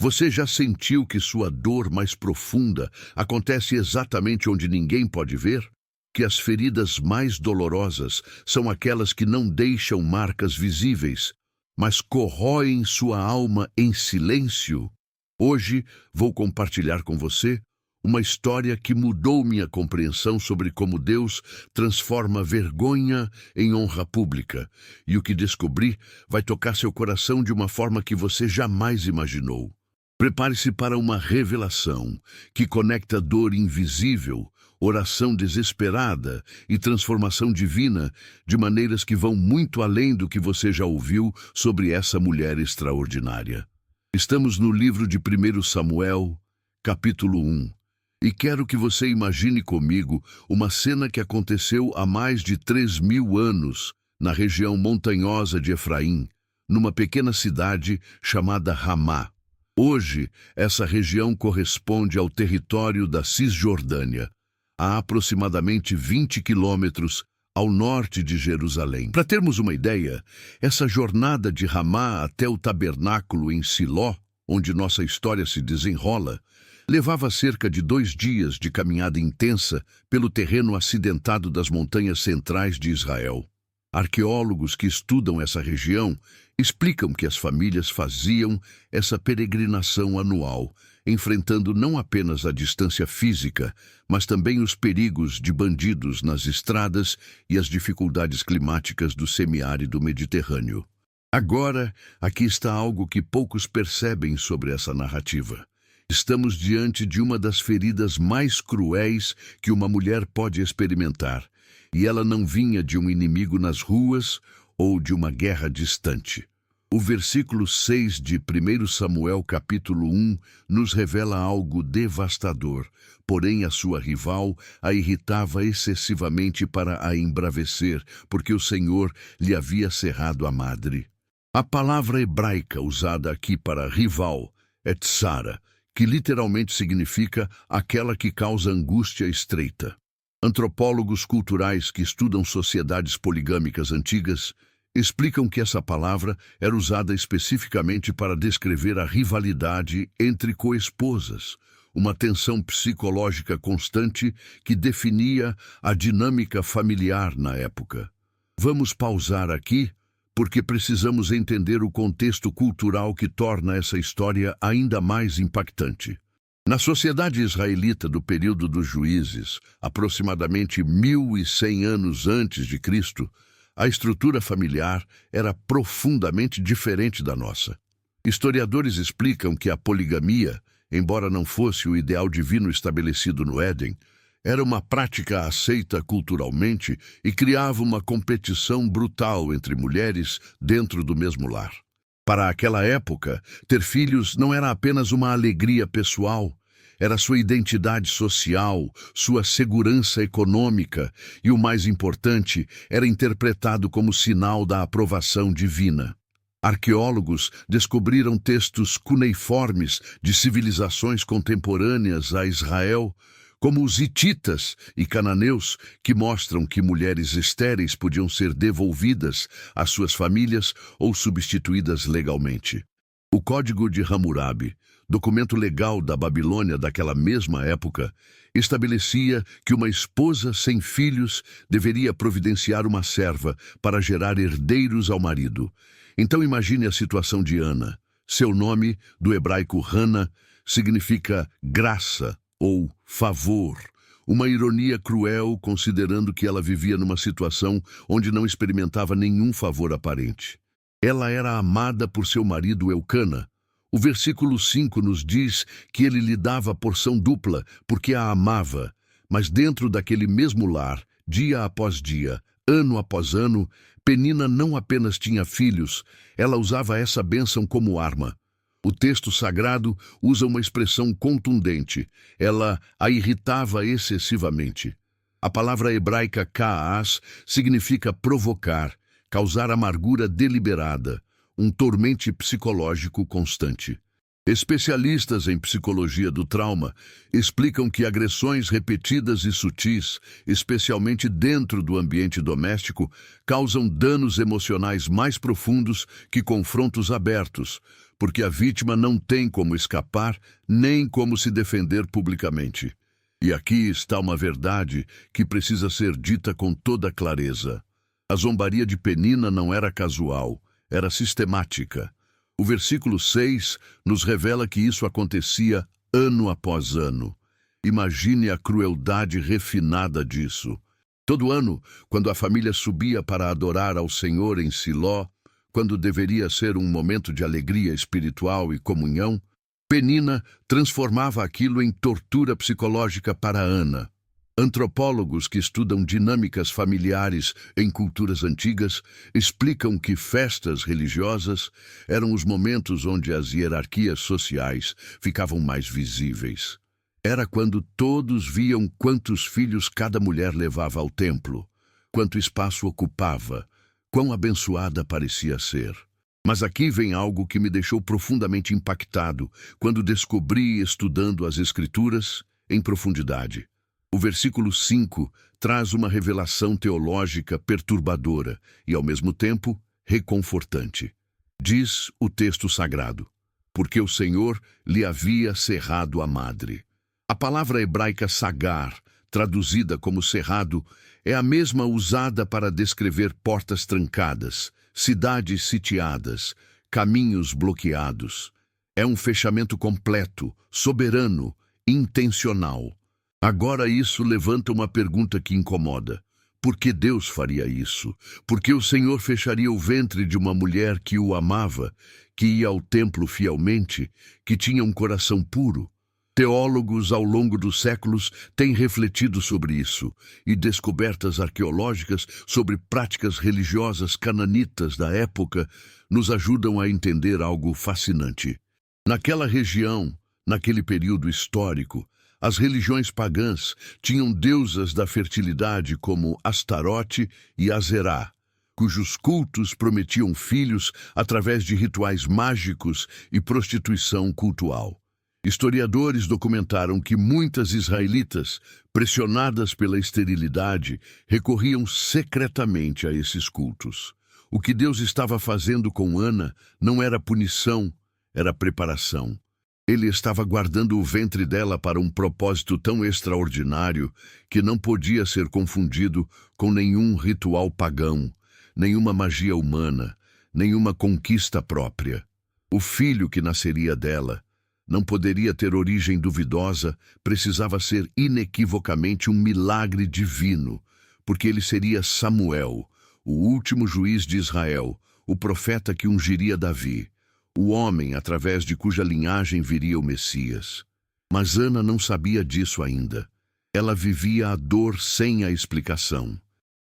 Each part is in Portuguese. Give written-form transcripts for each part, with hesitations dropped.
Você já sentiu que sua dor mais profunda acontece exatamente onde ninguém pode ver? Que as feridas mais dolorosas são aquelas que não deixam marcas visíveis, mas corroem sua alma em silêncio? Hoje vou compartilhar com você uma história que mudou minha compreensão sobre como Deus transforma vergonha em honra pública. E o que descobri vai tocar seu coração de uma forma que você jamais imaginou. Prepare-se para uma revelação que conecta dor invisível, oração desesperada e transformação divina de maneiras que vão muito além do que você já ouviu sobre essa mulher extraordinária. Estamos no livro de 1 Samuel, capítulo 1, e quero que você imagine comigo uma cena que aconteceu há mais de 3.000 anos na região montanhosa de Efraim, numa pequena cidade chamada Ramá. Hoje, essa região corresponde ao território da Cisjordânia, a aproximadamente 20 quilômetros ao norte de Jerusalém. Para termos uma ideia, essa jornada de Ramá até o tabernáculo em Siló, onde nossa história se desenrola, levava cerca de 2 dias de caminhada intensa pelo terreno acidentado das montanhas centrais de Israel. Arqueólogos que estudam essa região explicam que as famílias faziam essa peregrinação anual, enfrentando não apenas a distância física, mas também os perigos de bandidos nas estradas e as dificuldades climáticas do semiárido Mediterrâneo. Agora, aqui está algo que poucos percebem sobre essa narrativa. Estamos diante de uma das feridas mais cruéis que uma mulher pode experimentar, e ela não vinha de um inimigo nas ruas ou de uma guerra distante. O versículo 6 de 1 Samuel capítulo 1 nos revela algo devastador, porém a sua rival a irritava excessivamente para a embravecer, porque o Senhor lhe havia cerrado a madre. A palavra hebraica usada aqui para rival é tsara, que literalmente significa aquela que causa angústia estreita. Antropólogos culturais que estudam sociedades poligâmicas antigas explicam que essa palavra era usada especificamente para descrever a rivalidade entre coesposas, uma tensão psicológica constante que definia a dinâmica familiar na época. Vamos pausar aqui, porque precisamos entender o contexto cultural que torna essa história ainda mais impactante. Na sociedade israelita do período dos juízes, aproximadamente 1.100 anos antes de Cristo, a estrutura familiar era profundamente diferente da nossa. Historiadores explicam que a poligamia, embora não fosse o ideal divino estabelecido no Éden, era uma prática aceita culturalmente e criava uma competição brutal entre mulheres dentro do mesmo lar. Para aquela época, ter filhos não era apenas uma alegria pessoal, era sua identidade social, sua segurança econômica e, o mais importante, era interpretado como sinal da aprovação divina. Arqueólogos descobriram textos cuneiformes de civilizações contemporâneas a Israel, como os hititas e cananeus, que mostram que mulheres estéreis podiam ser devolvidas às suas famílias ou substituídas legalmente. O Código de Hammurabi, documento legal da Babilônia daquela mesma época, estabelecia que uma esposa sem filhos deveria providenciar uma serva para gerar herdeiros ao marido. Então imagine a situação de Ana. Seu nome, do hebraico Hana, significa graça ou favor. Uma ironia cruel, considerando que ela vivia numa situação onde não experimentava nenhum favor aparente. Ela era amada por seu marido Eucana. O versículo 5 nos diz que ele lhe dava porção dupla porque a amava, mas dentro daquele mesmo lar, dia após dia, ano após ano, Penina não apenas tinha filhos, ela usava essa bênção como arma. O texto sagrado usa uma expressão contundente. Ela a irritava excessivamente. A palavra hebraica kaas significa provocar, causar amargura deliberada, um tormento psicológico constante. Especialistas em psicologia do trauma explicam que agressões repetidas e sutis, especialmente dentro do ambiente doméstico, causam danos emocionais mais profundos que confrontos abertos, porque a vítima não tem como escapar nem como se defender publicamente. E aqui está uma verdade que precisa ser dita com toda clareza. A zombaria de Penina não era casual, era sistemática. O versículo 6 nos revela que isso acontecia ano após ano. Imagine a crueldade refinada disso. Todo ano, quando a família subia para adorar ao Senhor em Siló, quando deveria ser um momento de alegria espiritual e comunhão, Penina transformava aquilo em tortura psicológica para Ana. Antropólogos que estudam dinâmicas familiares em culturas antigas explicam que festas religiosas eram os momentos onde as hierarquias sociais ficavam mais visíveis. Era quando todos viam quantos filhos cada mulher levava ao templo, quanto espaço ocupava, quão abençoada parecia ser. Mas aqui vem algo que me deixou profundamente impactado quando descobri estudando as Escrituras em profundidade. O versículo 5 traz uma revelação teológica perturbadora e, ao mesmo tempo, reconfortante. Diz o texto sagrado: porque o Senhor lhe havia cerrado a madre. A palavra hebraica sagar, traduzida como cerrado, é a mesma usada para descrever portas trancadas, cidades sitiadas, caminhos bloqueados. É um fechamento completo, soberano, intencional. Agora isso levanta uma pergunta que incomoda. Por que Deus faria isso? Por que o Senhor fecharia o ventre de uma mulher que o amava, que ia ao templo fielmente, que tinha um coração puro? Teólogos ao longo dos séculos têm refletido sobre isso, e descobertas arqueológicas sobre práticas religiosas cananitas da época nos ajudam a entender algo fascinante. Naquela região, naquele período histórico, as religiões pagãs tinham deusas da fertilidade como Astarote e Azerá, cujos cultos prometiam filhos através de rituais mágicos e prostituição cultual. Historiadores documentaram que muitas israelitas, pressionadas pela esterilidade, recorriam secretamente a esses cultos. O que Deus estava fazendo com Ana não era punição, era preparação. Ele estava guardando o ventre dela para um propósito tão extraordinário que não podia ser confundido com nenhum ritual pagão, nenhuma magia humana, nenhuma conquista própria. O filho que nasceria dela não poderia ter origem duvidosa, precisava ser inequivocamente um milagre divino, porque ele seria Samuel, o último juiz de Israel, o profeta que ungiria Davi, o homem através de cuja linhagem viria o Messias. Mas Ana não sabia disso ainda. Ela vivia a dor sem a explicação.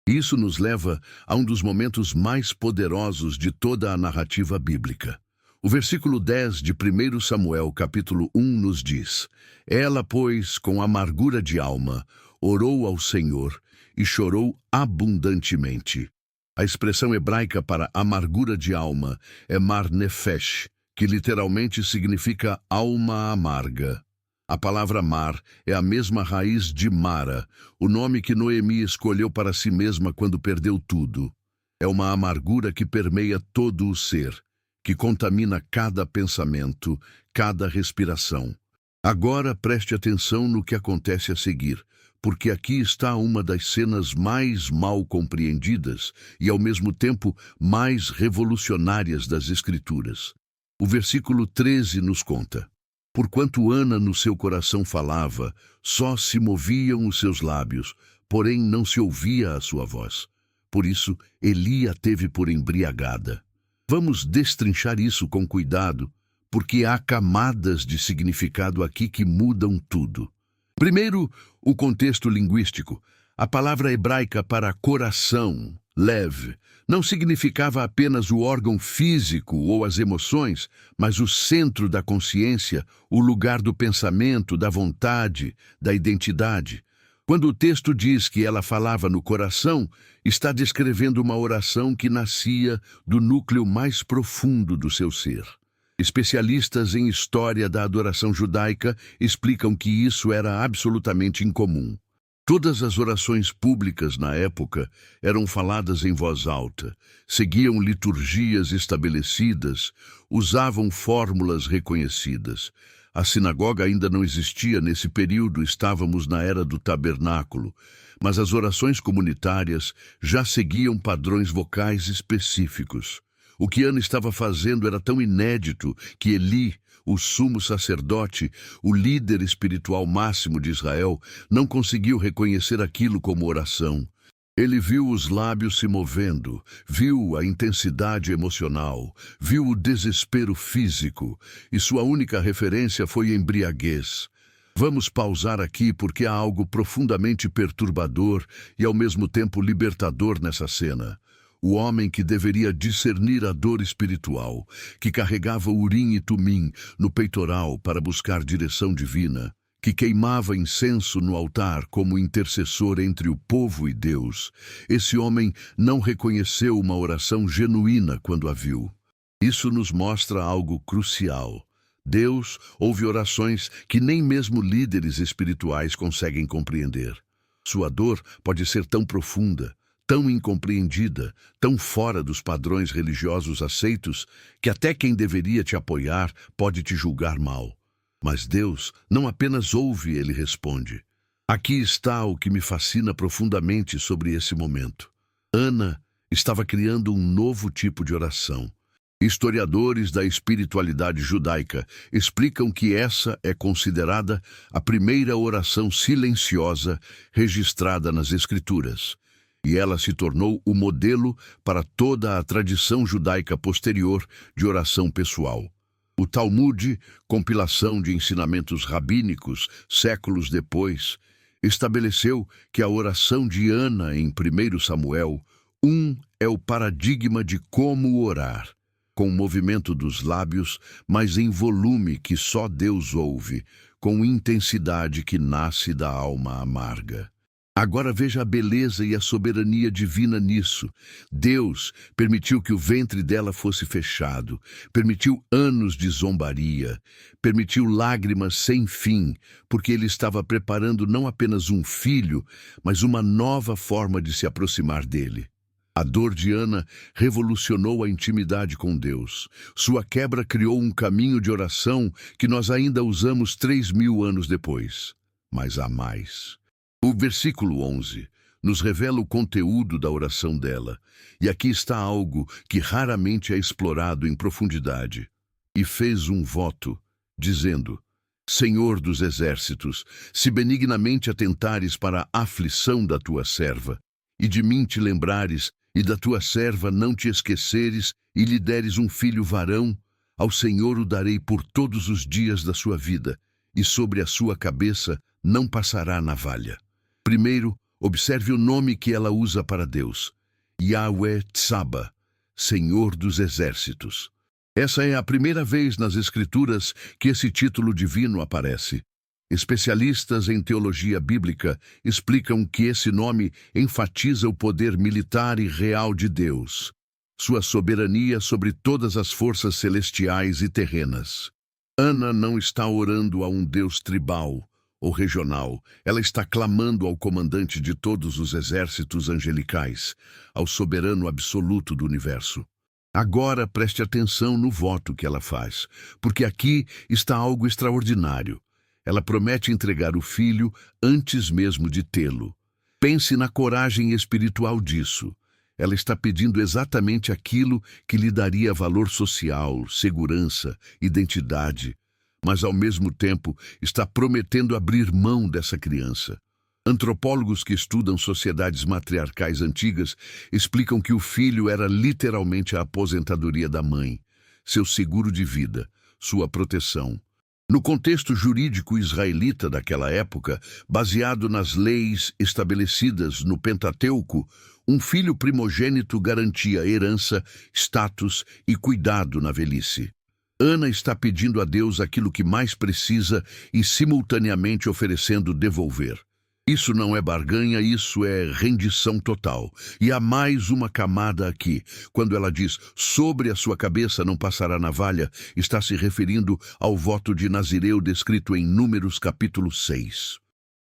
Isso nos leva a um dos momentos mais poderosos de toda a narrativa bíblica. O versículo 10 de 1 Samuel, capítulo 1, nos diz: ela, pois, com amargura de alma, orou ao Senhor e chorou abundantemente. A expressão hebraica para amargura de alma é mar nefesh, que literalmente significa alma amarga. A palavra mar é a mesma raiz de Mara, o nome que Noemi escolheu para si mesma quando perdeu tudo. É uma amargura que permeia todo o ser, que contamina cada pensamento, cada respiração. Agora preste atenção no que acontece a seguir, porque aqui está uma das cenas mais mal compreendidas e, ao mesmo tempo, mais revolucionárias das Escrituras. O versículo 13 nos conta: porquanto Ana no seu coração falava, só se moviam os seus lábios, porém não se ouvia a sua voz. Por isso, Eli a teve por embriagada. Vamos destrinchar isso com cuidado, porque há camadas de significado aqui que mudam tudo. Primeiro, o contexto linguístico. A palavra hebraica para coração, lev, não significava apenas o órgão físico ou as emoções, mas o centro da consciência, o lugar do pensamento, da vontade, da identidade. Quando o texto diz que ela falava no coração, está descrevendo uma oração que nascia do núcleo mais profundo do seu ser. Especialistas em história da adoração judaica explicam que isso era absolutamente incomum. Todas as orações públicas na época eram faladas em voz alta, seguiam liturgias estabelecidas, usavam fórmulas reconhecidas. A sinagoga ainda não existia nesse período, estávamos na era do tabernáculo, mas as orações comunitárias já seguiam padrões vocais específicos. O que Ana estava fazendo era tão inédito que Eli, o sumo sacerdote, o líder espiritual máximo de Israel, não conseguiu reconhecer aquilo como oração. Ele viu os lábios se movendo, viu a intensidade emocional, viu o desespero físico, e sua única referência foi embriaguez. Vamos pausar aqui porque há algo profundamente perturbador e ao mesmo tempo libertador nessa cena. O homem que deveria discernir a dor espiritual, que carregava urim e tumim no peitoral para buscar direção divina, que queimava incenso no altar como intercessor entre o povo e Deus, esse homem não reconheceu uma oração genuína quando a viu. Isso nos mostra algo crucial. Deus ouve orações que nem mesmo líderes espirituais conseguem compreender. Sua dor pode ser tão profunda, tão incompreendida, tão fora dos padrões religiosos aceitos, que até quem deveria te apoiar pode te julgar mal. Mas Deus não apenas ouve, ele responde. Aqui está o que me fascina profundamente sobre esse momento. Ana estava criando um novo tipo de oração. Historiadores da espiritualidade judaica explicam que essa é considerada a primeira oração silenciosa registrada nas Escrituras. E ela se tornou o modelo para toda a tradição judaica posterior de oração pessoal. O Talmud, compilação de ensinamentos rabínicos séculos depois, estabeleceu que a oração de Ana em 1 Samuel 1 é o paradigma de como orar, com o movimento dos lábios, mas em volume que só Deus ouve, com intensidade que nasce da alma amarga. Agora veja a beleza e a soberania divina nisso. Deus permitiu que o ventre dela fosse fechado, permitiu anos de zombaria, permitiu lágrimas sem fim, porque ele estava preparando não apenas um filho, mas uma nova forma de se aproximar dele. A dor de Ana revolucionou a intimidade com Deus. Sua quebra criou um caminho de oração que nós ainda usamos 3.000 anos depois. Mas há mais. O versículo 11 nos revela o conteúdo da oração dela, e aqui está algo que raramente é explorado em profundidade. E fez um voto, dizendo: Senhor dos exércitos, se benignamente atentares para a aflição da tua serva, e de mim te lembrares, e da tua serva não te esqueceres, e lhe deres um filho varão, ao Senhor o darei por todos os dias da sua vida, e sobre a sua cabeça não passará navalha. Primeiro, observe o nome que ela usa para Deus. Yahweh Tsaba, Senhor dos Exércitos. Essa é a primeira vez nas Escrituras que esse título divino aparece. Especialistas em teologia bíblica explicam que esse nome enfatiza o poder militar e real de Deus, sua soberania sobre todas as forças celestiais e terrenas. Ana não está orando a um Deus tribal ou regional, ela está clamando ao comandante de todos os exércitos angelicais, ao soberano absoluto do universo. Agora preste atenção no voto que ela faz, porque aqui está algo extraordinário. Ela promete entregar o filho antes mesmo de tê-lo. Pense na coragem espiritual disso. Ela está pedindo exatamente aquilo que lhe daria valor social, segurança, identidade, mas ao mesmo tempo está prometendo abrir mão dessa criança. Antropólogos que estudam sociedades matriarcais antigas explicam que o filho era literalmente a aposentadoria da mãe, seu seguro de vida, sua proteção. No contexto jurídico israelita daquela época, baseado nas leis estabelecidas no Pentateuco, um filho primogênito garantia herança, status e cuidado na velhice. Ana está pedindo a Deus aquilo que mais precisa e simultaneamente oferecendo devolver. Isso não é barganha, isso é rendição total. E há mais uma camada aqui. Quando ela diz, sobre a sua cabeça não passará navalha, está se referindo ao voto de Nazireu descrito em Números capítulo 6.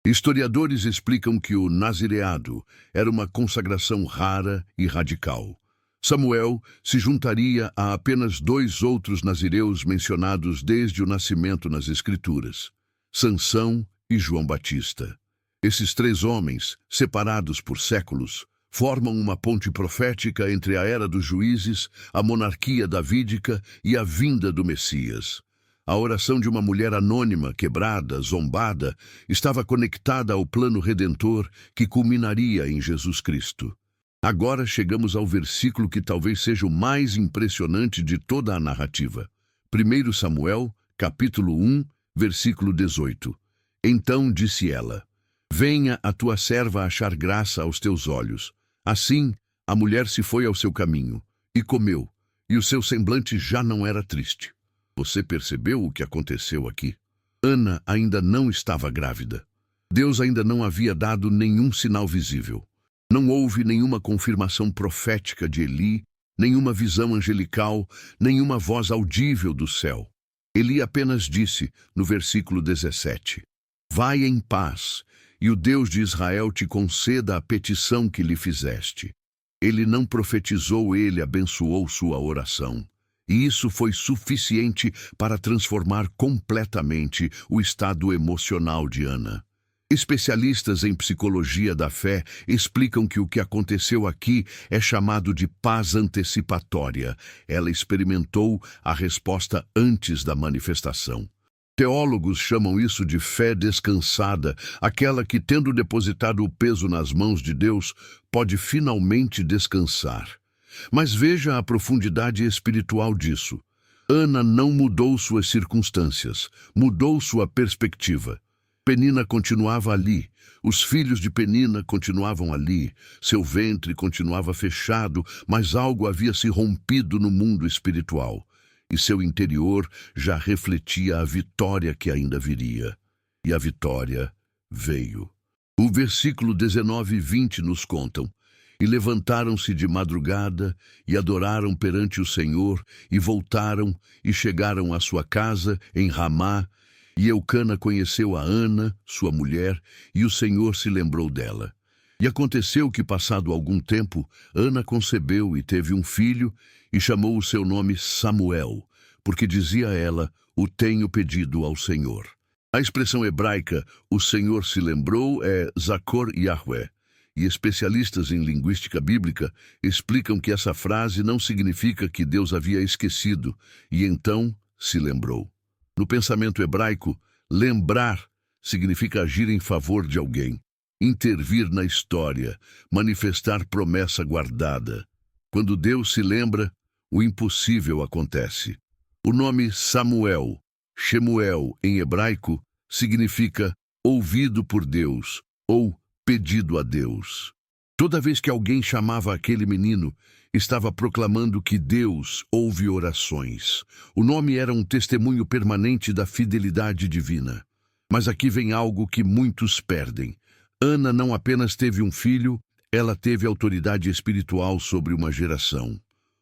Historiadores explicam que o nazireado era uma consagração rara e radical. Samuel se juntaria a apenas 2 outros nazireus mencionados desde o nascimento nas Escrituras: Sansão e João Batista. Esses 3 homens, separados por séculos, formam uma ponte profética entre a era dos juízes, a monarquia davídica e a vinda do Messias. A oração de uma mulher anônima, quebrada, zombada, estava conectada ao plano redentor que culminaria em Jesus Cristo. Agora chegamos ao versículo que talvez seja o mais impressionante de toda a narrativa. 1 Samuel, capítulo 1, versículo 18. Então disse ela: Venha a tua serva achar graça aos teus olhos. Assim, a mulher se foi ao seu caminho, e comeu, e o seu semblante já não era triste. Você percebeu o que aconteceu aqui? Ana ainda não estava grávida. Deus ainda não havia dado nenhum sinal visível. Não houve nenhuma confirmação profética de Eli, nenhuma visão angelical, nenhuma voz audível do céu. Eli apenas disse, no versículo 17, Vai em paz, e o Deus de Israel te conceda a petição que lhe fizeste. Ele não profetizou, ele abençoou sua oração. E isso foi suficiente para transformar completamente o estado emocional de Ana. Especialistas em psicologia da fé explicam que o que aconteceu aqui é chamado de paz antecipatória. Ela experimentou a resposta antes da manifestação. Teólogos chamam isso de fé descansada, aquela que, tendo depositado o peso nas mãos de Deus, pode finalmente descansar. Mas veja a profundidade espiritual disso. Ana não mudou suas circunstâncias, mudou sua perspectiva. Penina continuava ali, os filhos de Penina continuavam ali, seu ventre continuava fechado, mas algo havia se rompido no mundo espiritual, e seu interior já refletia a vitória que ainda viria. E a vitória veio. O versículo 19 e 20 nos contam: E levantaram-se de madrugada, e adoraram perante o Senhor, e voltaram, e chegaram à sua casa, em Ramá, e Eucana conheceu a Ana, sua mulher, e o Senhor se lembrou dela. E aconteceu que, passado algum tempo, Ana concebeu e teve um filho, e chamou o seu nome Samuel, porque dizia ela, o tenho pedido ao Senhor. A expressão hebraica, o Senhor se lembrou, é Zakor Yahweh. E especialistas em linguística bíblica explicam que essa frase não significa que Deus havia esquecido e então se lembrou. No pensamento hebraico, lembrar significa agir em favor de alguém, intervir na história, manifestar promessa guardada. Quando Deus se lembra, o impossível acontece. O nome Samuel, Shemuel em hebraico, significa ouvido por Deus ou pedido a Deus. Toda vez que alguém chamava aquele menino, estava proclamando que Deus ouve orações. O nome era um testemunho permanente da fidelidade divina. Mas aqui vem algo que muitos perdem. Ana não apenas teve um filho, ela teve autoridade espiritual sobre uma geração.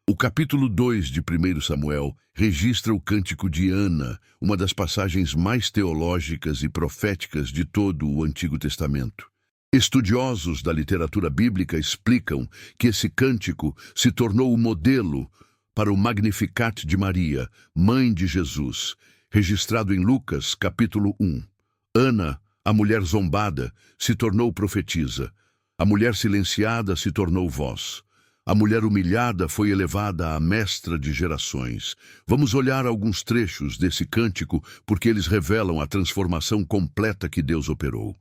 O capítulo 2 de 1 Samuel registra o cântico de Ana, uma das passagens mais teológicas e proféticas de todo o Antigo Testamento. Estudiosos da literatura bíblica explicam que esse cântico se tornou o modelo para o Magnificat de Maria, mãe de Jesus, registrado em Lucas, capítulo 1. Ana, a mulher zombada, se tornou profetisa. A mulher silenciada se tornou voz. A mulher humilhada foi elevada à mestra de gerações. Vamos olhar alguns trechos desse cântico porque eles revelam a transformação completa que Deus operou.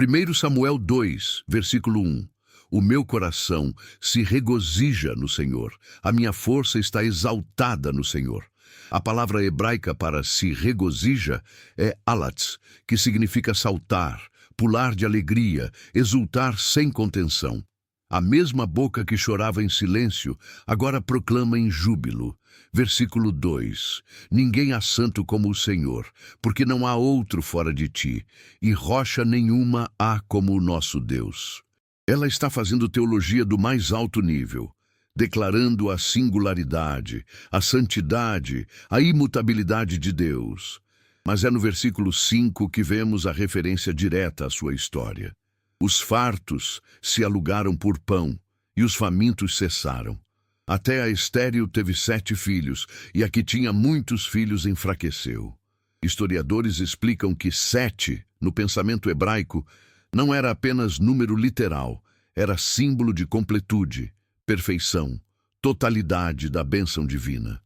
1 Samuel 2, versículo 1. O meu coração se regozija no Senhor, a minha força está exaltada no Senhor. A palavra hebraica para se regozija é alatz, que significa saltar, pular de alegria, exultar sem contenção. A mesma boca que chorava em silêncio, agora proclama em júbilo. Versículo 2. Ninguém há santo como o Senhor, porque não há outro fora de ti, e rocha nenhuma há como o nosso Deus. Ela está fazendo teologia do mais alto nível, declarando a singularidade, a santidade, a imutabilidade de Deus. Mas é no versículo 5 que vemos a referência direta à sua história. Os fartos se alugaram por pão, e os famintos cessaram. Até a estéril teve 7 filhos, e a que tinha muitos filhos enfraqueceu. Historiadores explicam que 7, no pensamento hebraico, não era apenas número literal, era símbolo de completude, perfeição, totalidade da bênção divina.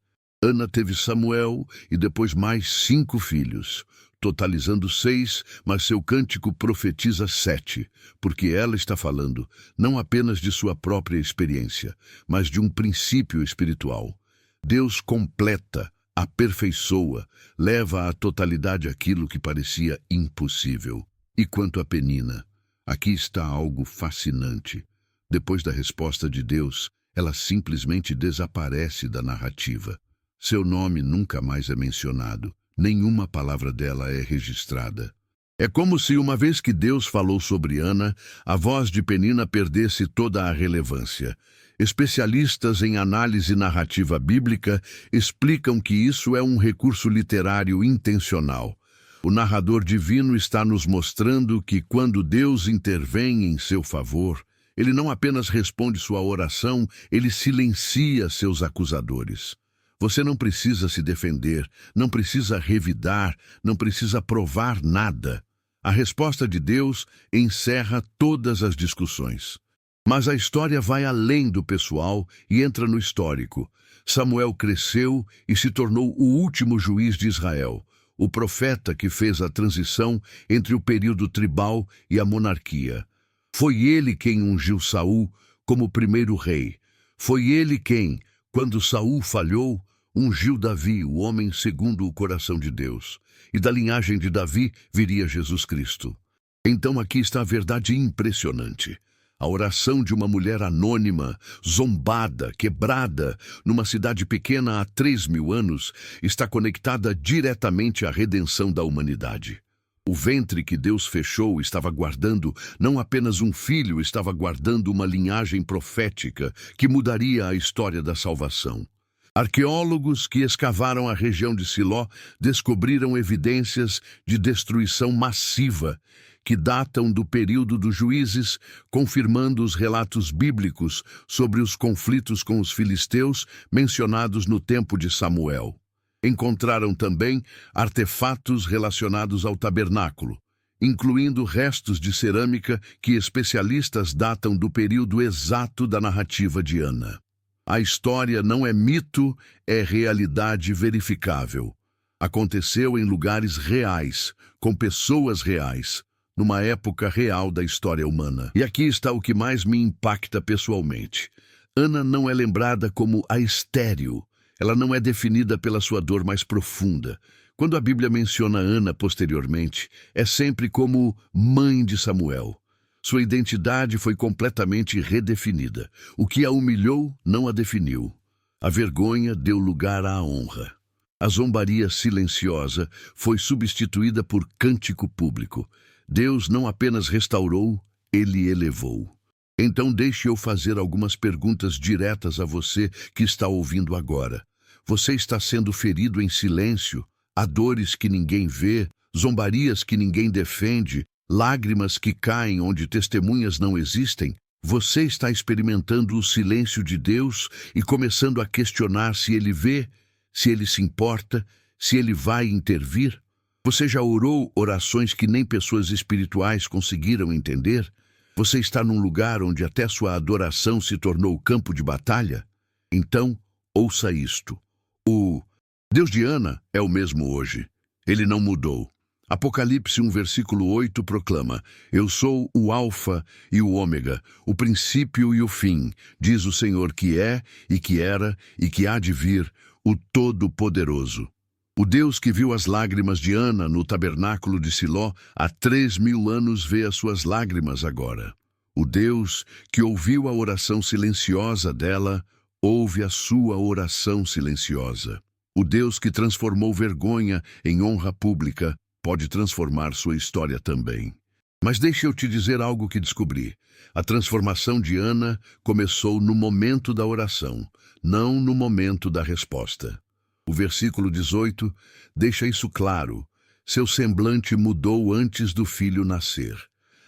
Ana teve Samuel e depois mais 5 filhos, totalizando 6, mas seu cântico profetiza 7, porque ela está falando não apenas de sua própria experiência, mas de um princípio espiritual. Deus completa, aperfeiçoa, leva à totalidade aquilo que parecia impossível. E quanto a Penina, aqui está algo fascinante. Depois da resposta de Deus, ela simplesmente desaparece da narrativa. Seu nome nunca mais é mencionado, nenhuma palavra dela é registrada. É como se, uma vez que Deus falou sobre Ana, a voz de Penina perdesse toda a relevância. Especialistas em análise narrativa bíblica explicam que isso é um recurso literário intencional. O narrador divino está nos mostrando que, quando Deus intervém em seu favor, ele não apenas responde sua oração, ele silencia seus acusadores. Você não precisa se defender, não precisa revidar, não precisa provar nada. A resposta de Deus encerra todas as discussões. Mas a história vai além do pessoal e entra no histórico. Samuel cresceu e se tornou o último juiz de Israel, o profeta que fez a transição entre o período tribal e a monarquia. Foi ele quem ungiu Saul como primeiro rei. Foi ele quem, quando Saul falhou, ungiu Davi, o homem segundo o coração de Deus. E da linhagem de Davi viria Jesus Cristo. Então aqui está a verdade impressionante. A oração de uma mulher anônima, zombada, quebrada, numa cidade pequena há 3.000 anos, está conectada diretamente à redenção da humanidade. O ventre que Deus fechou estava guardando não apenas um filho, estava guardando uma linhagem profética que mudaria a história da salvação. Arqueólogos que escavaram a região de Siló descobriram evidências de destruição massiva que datam do período dos juízes, confirmando os relatos bíblicos sobre os conflitos com os filisteus mencionados no tempo de Samuel. Encontraram também artefatos relacionados ao tabernáculo, incluindo restos de cerâmica que especialistas datam do período exato da narrativa de Ana. A história não é mito, é realidade verificável. Aconteceu em lugares reais, com pessoas reais, numa época real da história humana. E aqui está o que mais me impacta pessoalmente. Ana não é lembrada como a estéril. Ela não é definida pela sua dor mais profunda. Quando a Bíblia menciona Ana posteriormente, é sempre como mãe de Samuel. Sua identidade foi completamente redefinida. O que a humilhou não a definiu. A vergonha deu lugar à honra. A zombaria silenciosa foi substituída por cântico público. Deus não apenas restaurou, ele elevou. Então deixe eu fazer algumas perguntas diretas a você que está ouvindo agora. Você está sendo ferido em silêncio? Há dores que ninguém vê, zombarias que ninguém defende, lágrimas que caem onde testemunhas não existem? Você está experimentando o silêncio de Deus e começando a questionar se Ele vê, se Ele se importa, se Ele vai intervir? Você já orou orações que nem pessoas espirituais conseguiram entender? Você está num lugar onde até sua adoração se tornou campo de batalha? Então, ouça isto. O Deus de Ana é o mesmo hoje. Ele não mudou. Apocalipse 1, versículo 8 proclama: Eu sou o Alfa e o Ômega, o princípio e o fim, diz o Senhor que é, e que era, e que há de vir, o Todo-Poderoso. O Deus que viu as lágrimas de Ana no tabernáculo de Siló há 3.000 anos vê as suas lágrimas agora. O Deus que ouviu a oração silenciosa dela, ouve a sua oração silenciosa. O Deus que transformou vergonha em honra pública, pode transformar sua história também. Mas deixe eu te dizer algo que descobri. A transformação de Ana começou no momento da oração, não no momento da resposta. O versículo 18 deixa isso claro. Seu semblante mudou antes do filho nascer.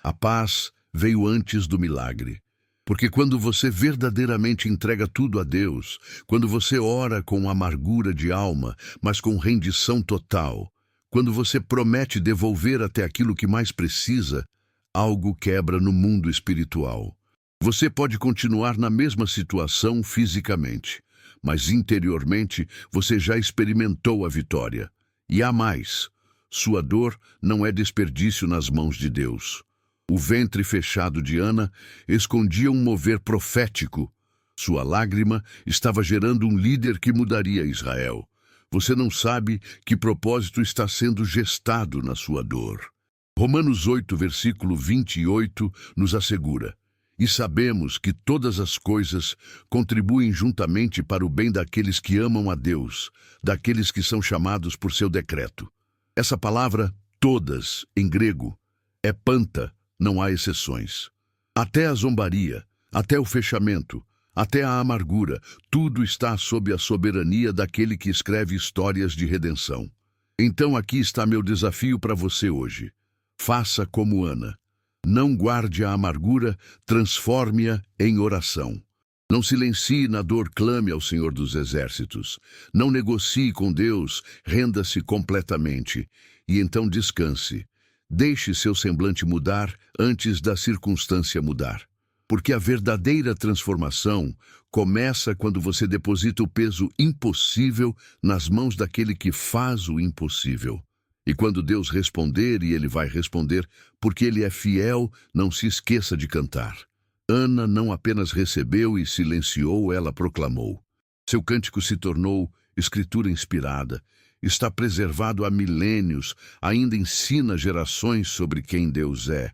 A paz veio antes do milagre. Porque quando você verdadeiramente entrega tudo a Deus, quando você ora com amargura de alma, mas com rendição total, quando você promete devolver até aquilo que mais precisa, algo quebra no mundo espiritual. Você pode continuar na mesma situação fisicamente, mas interiormente você já experimentou a vitória. E há mais. Sua dor não é desperdício nas mãos de Deus. O ventre fechado de Ana escondia um mover profético. Sua lágrima estava gerando um líder que mudaria Israel. Você não sabe que propósito está sendo gestado na sua dor. Romanos 8, versículo 28, nos assegura: e sabemos que todas as coisas contribuem juntamente para o bem daqueles que amam a Deus, daqueles que são chamados por seu decreto. Essa palavra, todas, em grego, é panta, não há exceções. Até a zombaria, até o fechamento, até a amargura, tudo está sob a soberania daquele que escreve histórias de redenção. Então aqui está meu desafio para você hoje. Faça como Ana. Não guarde a amargura, transforme-a em oração. Não silencie na dor, clame ao Senhor dos Exércitos. Não negocie com Deus, renda-se completamente. E então descanse. Deixe seu semblante mudar antes da circunstância mudar. Porque a verdadeira transformação começa quando você deposita o peso impossível nas mãos daquele que faz o impossível. E quando Deus responder, e Ele vai responder, porque Ele é fiel, não se esqueça de cantar. Ana não apenas recebeu e silenciou, ela proclamou. Seu cântico se tornou escritura inspirada. Está preservado há milênios, ainda ensina gerações sobre quem Deus é.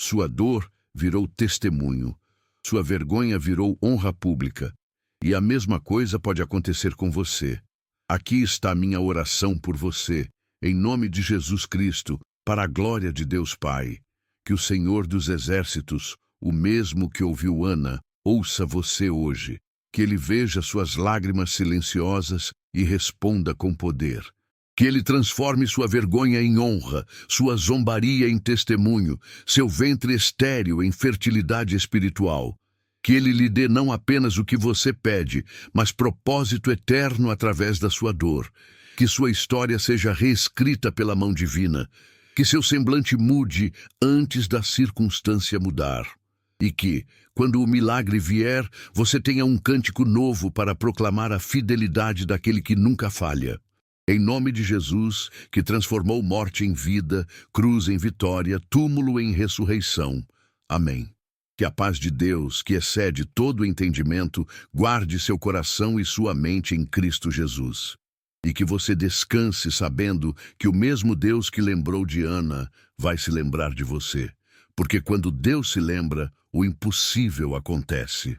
Sua dor virou testemunho. Sua vergonha virou honra pública. E a mesma coisa pode acontecer com você. Aqui está a minha oração por você. Em nome de Jesus Cristo, para a glória de Deus Pai, que o Senhor dos Exércitos, o mesmo que ouviu Ana, ouça você hoje, que Ele veja suas lágrimas silenciosas e responda com poder. Que Ele transforme sua vergonha em honra, sua zombaria em testemunho, seu ventre estéril em fertilidade espiritual. Que Ele lhe dê não apenas o que você pede, mas propósito eterno através da sua dor. Que sua história seja reescrita pela mão divina. Que seu semblante mude antes da circunstância mudar. E que, quando o milagre vier, você tenha um cântico novo para proclamar a fidelidade daquele que nunca falha. Em nome de Jesus, que transformou morte em vida, cruz em vitória, túmulo em ressurreição. Amém. Que a paz de Deus, que excede todo o entendimento, guarde seu coração e sua mente em Cristo Jesus. E que você descanse sabendo que o mesmo Deus que lembrou de Ana vai se lembrar de você. Porque quando Deus se lembra, o impossível acontece.